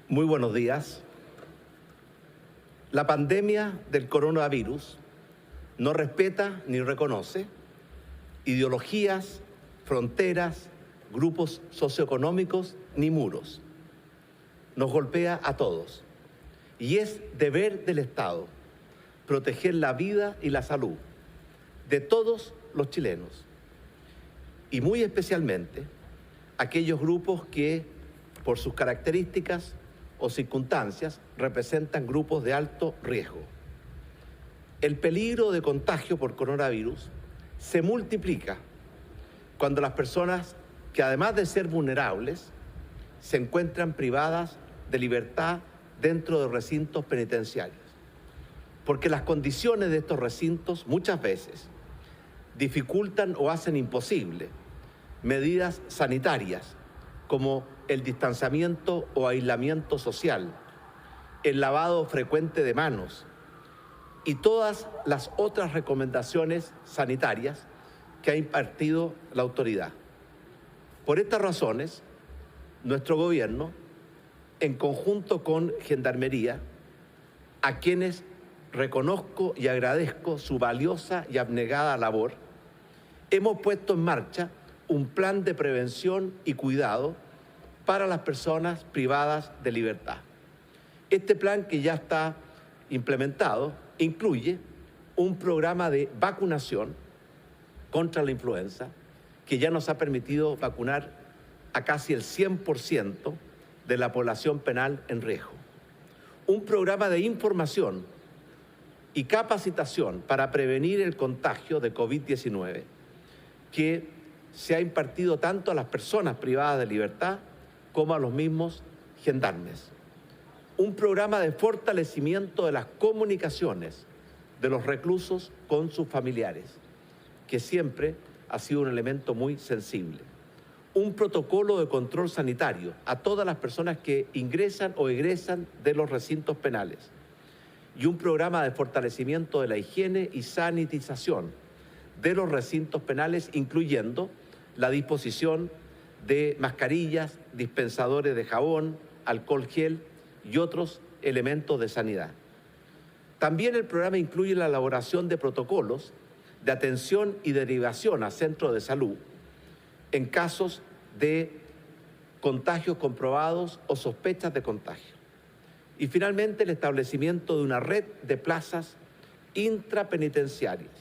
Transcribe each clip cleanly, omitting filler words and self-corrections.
Muy buenos días. La pandemia del coronavirus no respeta ni reconoce ideologías, fronteras, grupos socioeconómicos ni muros. Nos golpea a todos y es deber del Estado proteger la vida y la salud de todos los chilenos y muy especialmente aquellos grupos que por sus características o circunstancias representan grupos de alto riesgo. El peligro de contagio por coronavirus se multiplica cuando las personas que además de ser vulnerables se encuentran privadas de libertad dentro de recintos penitenciarios, porque las condiciones de estos recintos muchas veces dificultan o hacen imposible medidas sanitarias como el distanciamiento o aislamiento social, el lavado frecuente de manos y todas las otras recomendaciones sanitarias que ha impartido la autoridad. Por estas razones, nuestro gobierno, en conjunto con Gendarmería, a quienes reconozco y agradezco su valiosa y abnegada labor, hemos puesto en marcha un plan de prevención y cuidado para las personas privadas de libertad. Este plan, que ya está implementado, incluye un programa de vacunación contra la influenza que ya nos ha permitido vacunar a casi el 100% de la población penal en riesgo. Un programa de información y capacitación para prevenir el contagio de COVID-19 que se ha impartido tanto a las personas privadas de libertad como a los mismos gendarmes. Un programa de fortalecimiento de las comunicaciones de los reclusos con sus familiares, que siempre ha sido un elemento muy sensible. Un protocolo de control sanitario a todas las personas que ingresan o egresan de los recintos penales. Y un programa de fortalecimiento de la higiene y sanitización de los recintos penales, incluyendo la disposición de mascarillas, dispensadores de jabón, alcohol gel y otros elementos de sanidad. También el programa incluye la elaboración de protocolos de atención y derivación a centros de salud en casos de contagios comprobados o sospechas de contagio. Y finalmente el establecimiento de una red de plazas intrapenitenciarias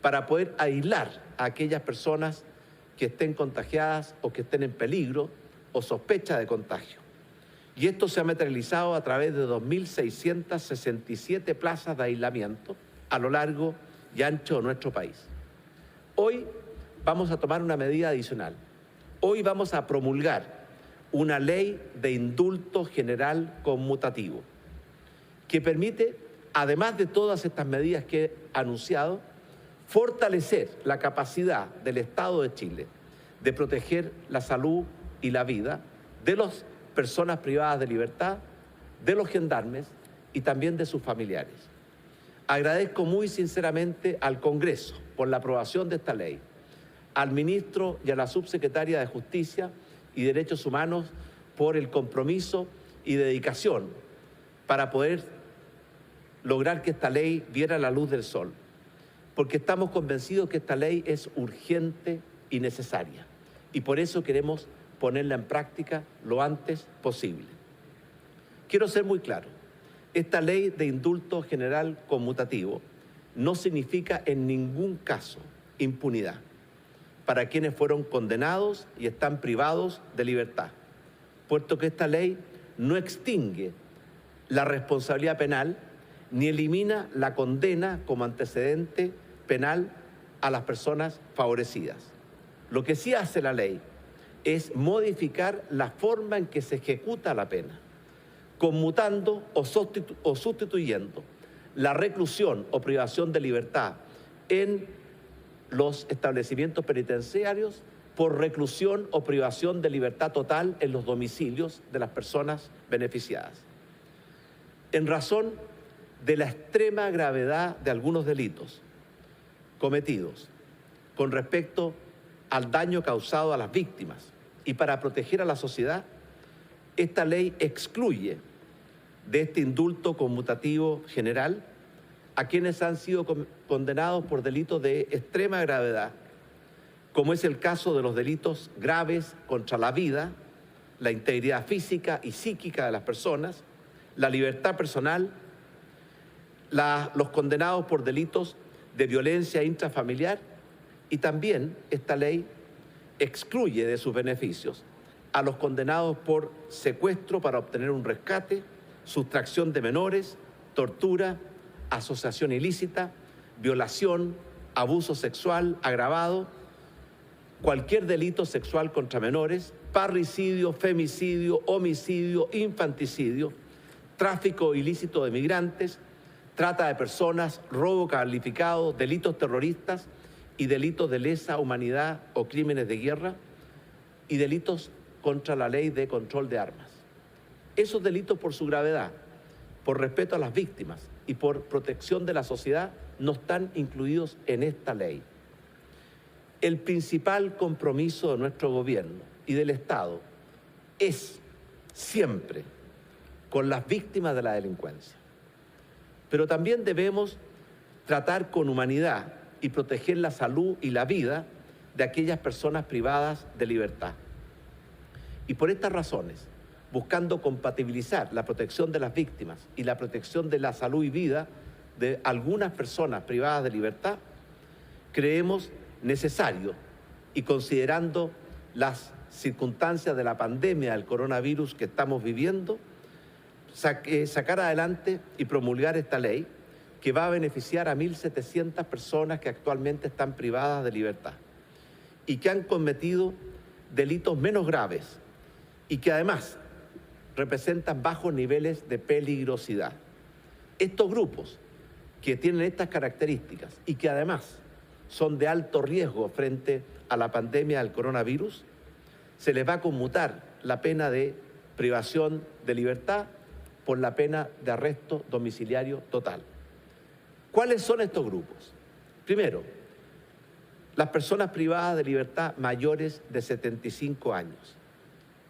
para poder aislar a aquellas personas que estén contagiadas o que estén en peligro o sospecha de contagio. Y esto se ha materializado a través de 2.667 plazas de aislamiento a lo largo y ancho de nuestro país. Hoy vamos a tomar una medida adicional. Hoy vamos a promulgar una ley de indulto general conmutativo que permite, además de todas estas medidas que he anunciado, fortalecer la capacidad del Estado de Chile de proteger la salud y la vida de las personas privadas de libertad, de los gendarmes y también de sus familiares. Agradezco muy sinceramente al Congreso por la aprobación de esta ley, al ministro y a la subsecretaria de Justicia y Derechos Humanos por el compromiso y dedicación para poder lograr que esta ley viera la luz del sol, porque estamos convencidos que esta ley es urgente y necesaria, y por eso queremos ponerla en práctica lo antes posible. Quiero ser muy claro, esta ley de indulto general conmutativo no significa en ningún caso impunidad para quienes fueron condenados y están privados de libertad, puesto que esta ley no extingue la responsabilidad penal ni elimina la condena como antecedente penal a las personas favorecidas. Lo que sí hace la ley es modificar la forma en que se ejecuta la pena, conmutando o sustituyendo la reclusión o privación de libertad en los establecimientos penitenciarios por reclusión o privación de libertad total en los domicilios de las personas beneficiadas. En razón de la extrema gravedad de algunos delitos cometidos con respecto al daño causado a las víctimas y para proteger a la sociedad, Esta ley excluye de este indulto conmutativo general a quienes han sido condenados por delitos de extrema gravedad, como es el caso de los delitos graves contra la vida, la integridad física y psíquica de las personas, la libertad personal, los condenados por delitos de violencia intrafamiliar, y también esta ley excluye de sus beneficios a los condenados por secuestro para obtener un rescate, sustracción de menores, tortura, asociación ilícita, violación, abuso sexual agravado, cualquier delito sexual contra menores, parricidio, femicidio, homicidio, infanticidio, tráfico ilícito de migrantes, trata de personas, robo calificado, delitos terroristas y delitos de lesa humanidad o crímenes de guerra y delitos contra la ley de control de armas. Esos delitos, por su gravedad, por respeto a las víctimas y por protección de la sociedad, no están incluidos en esta ley. El principal compromiso de nuestro gobierno y del Estado es siempre con las víctimas de la delincuencia. Pero también debemos tratar con humanidad y proteger la salud y la vida de aquellas personas privadas de libertad. Y por estas razones, buscando compatibilizar la protección de las víctimas y la protección de la salud y vida de algunas personas privadas de libertad, creemos necesario, y considerando las circunstancias de la pandemia del coronavirus que estamos viviendo, sacar adelante y promulgar esta ley que va a beneficiar a 1.700 personas que actualmente están privadas de libertad y que han cometido delitos menos graves y que además representan bajos niveles de peligrosidad. Estos grupos que tienen estas características y que además son de alto riesgo frente a la pandemia del coronavirus, se les va a conmutar la pena de privación de libertad por la pena de arresto domiciliario total. ¿Cuáles son estos grupos? Primero, las personas privadas de libertad mayores de 75 años.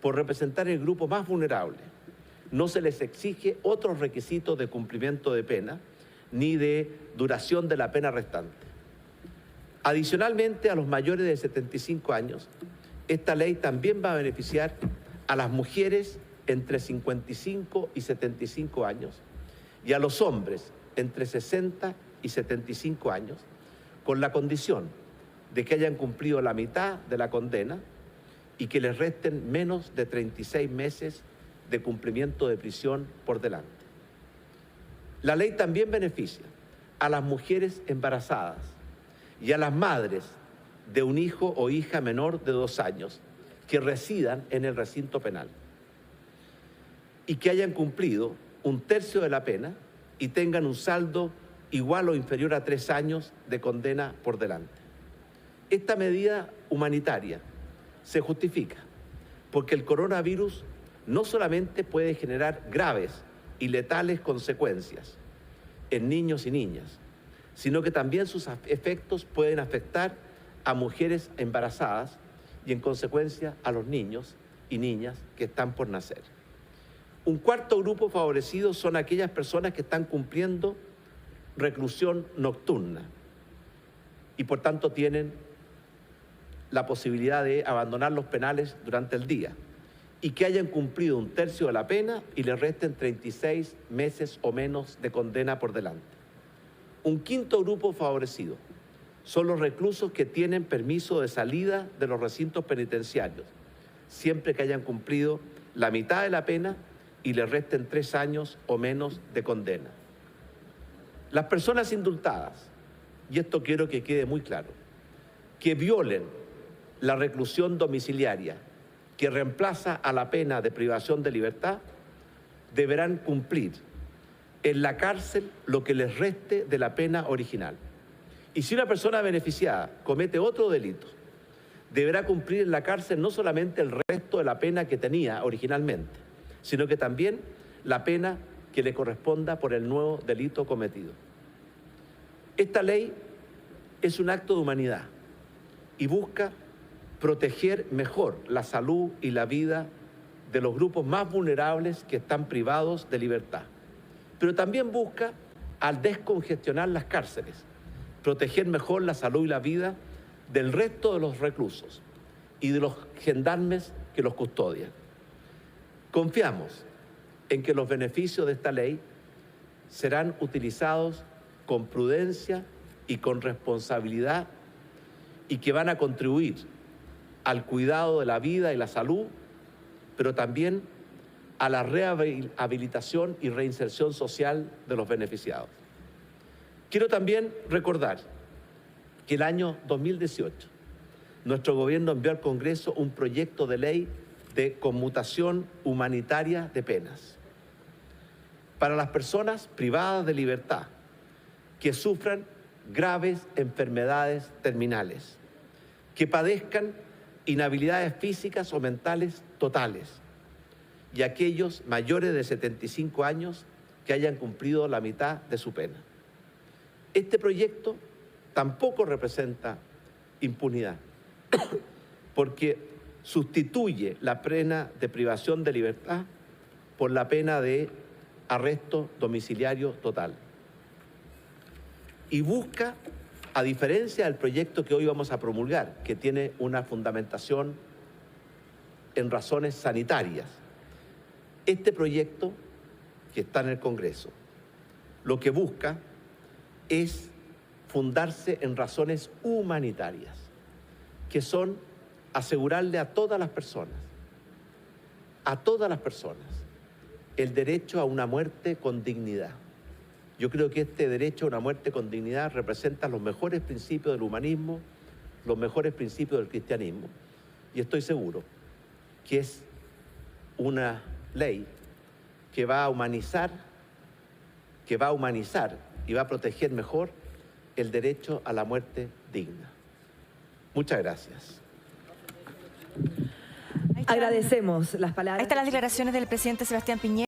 Por representar el grupo más vulnerable, no se les exige otros requisitos de cumplimiento de pena ni de duración de la pena restante. Adicionalmente, a los mayores de 75 años, esta ley también va a beneficiar a las mujeres entre 55 y 75 años y a los hombres entre 60 y 75 años, con la condición de que hayan cumplido la mitad de la condena y que les resten menos de 36 meses de cumplimiento de prisión por delante. La ley también beneficia a las mujeres embarazadas y a las madres de un hijo o hija menor de 2 años que residan en el recinto penal y que hayan cumplido 1/3 de la pena y tengan un saldo igual o inferior a 3 años de condena por delante. Esta medida humanitaria se justifica porque el coronavirus no solamente puede generar graves y letales consecuencias en niños y niñas, sino que también sus efectos pueden afectar a mujeres embarazadas y en consecuencia a los niños y niñas que están por nacer. Un cuarto grupo favorecido son aquellas personas que están cumpliendo reclusión nocturna y por tanto tienen la posibilidad de abandonar los penales durante el día y que hayan cumplido 1/3 de la pena y les resten 36 meses o menos de condena por delante. Un quinto grupo favorecido son los reclusos que tienen permiso de salida de los recintos penitenciarios, siempre que hayan cumplido la mitad de la pena y les resten 3 años o menos de condena. Las personas indultadas, y esto quiero que quede muy claro, que violen la reclusión domiciliaria que reemplaza a la pena de privación de libertad, deberán cumplir en la cárcel lo que les reste de la pena original. Y si una persona beneficiada comete otro delito, deberá cumplir en la cárcel no solamente el resto de la pena que tenía originalmente, sino que también la pena que le corresponda por el nuevo delito cometido. Esta ley es un acto de humanidad y busca proteger mejor la salud y la vida de los grupos más vulnerables que están privados de libertad. Pero también busca, al descongestionar las cárceles, proteger mejor la salud y la vida del resto de los reclusos y de los gendarmes que los custodian. Confiamos en que los beneficios de esta ley serán utilizados con prudencia y con responsabilidad y que van a contribuir al cuidado de la vida y la salud, pero también a la rehabilitación y reinserción social de los beneficiados. Quiero también recordar que el año 2018 nuestro gobierno envió al Congreso un proyecto de ley de conmutación humanitaria de penas para las personas privadas de libertad que sufran graves enfermedades terminales, que padezcan inhabilidades físicas o mentales totales y aquellos mayores de 75 años que hayan cumplido la mitad de su pena. Este proyecto tampoco representa impunidad, porque sustituye la pena de privación de libertad por la pena de arresto domiciliario total. Y busca, a diferencia del proyecto que hoy vamos a promulgar, que tiene una fundamentación en razones sanitarias, este proyecto que está en el Congreso, lo que busca es fundarse en razones humanitarias, que son asegurarle a todas las personas, el derecho a una muerte con dignidad. Yo creo que este derecho a una muerte con dignidad representa los mejores principios del humanismo, los mejores principios del cristianismo, y estoy seguro que es una ley que va a humanizar y va a proteger mejor el derecho a la muerte digna. Muchas gracias. Agradecemos las palabras. Ahí están las declaraciones del presidente Sebastián Piñera.